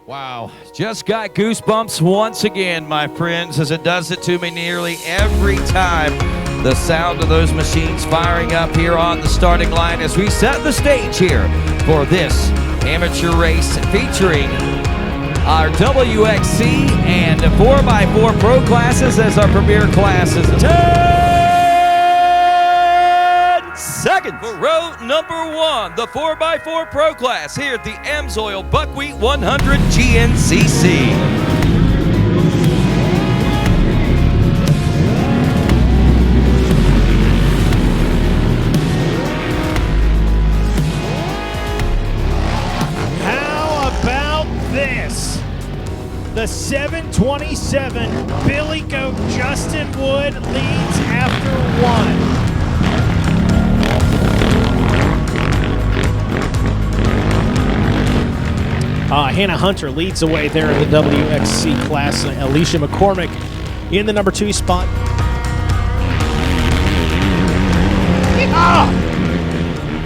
Wow, just got goosebumps once again, my friends, as it does it to me nearly every time. The sound of those machines firing up here on the starting line as we set the stage here for this amateur race featuring our WXC and 4x4 Pro classes as our premier classes. 10 seconds for row number 1, the 4x4 Pro class here at the AMSOIL Buckwheat 100 GNCC. This, the 727 Billy Goat Justin Wood leads after 1. Hannah Hunter leads the way there in the WXC class. Alicia McCormick in the number 2 spot.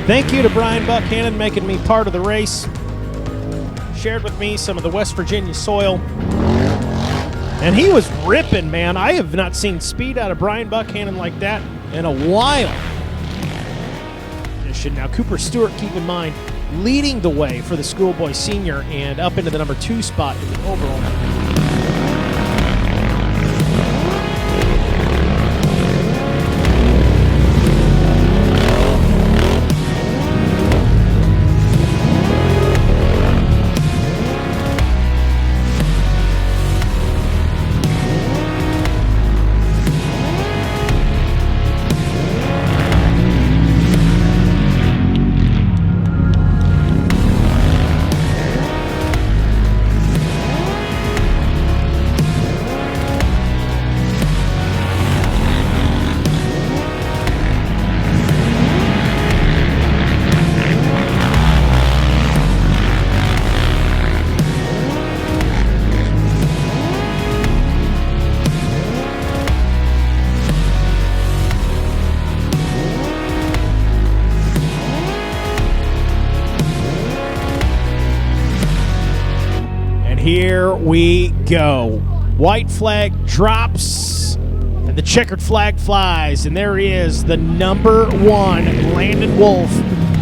Thank you to Brian Buckhannon making me part of the race. Shared with me some of the West Virginia soil. And he was ripping, man. I have not seen speed out of Brian Buckhannon like that in a while. Now, Cooper Stewart, keep in mind, leading the way for the schoolboy senior and up into the number 2 spot in the overall. Here we go. White flag drops, and the checkered flag flies, and there is the number 1, Landon Wolf,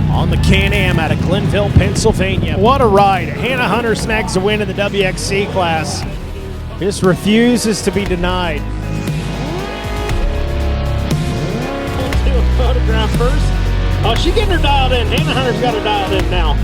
on the Can-Am out of Glenville, Pennsylvania. What a ride. Hannah Hunter snags a win in the WXC class. This refuses to be denied. We'll do a photograph first. Oh, she's getting her dialed in. Hannah Hunter's got her dialed in now.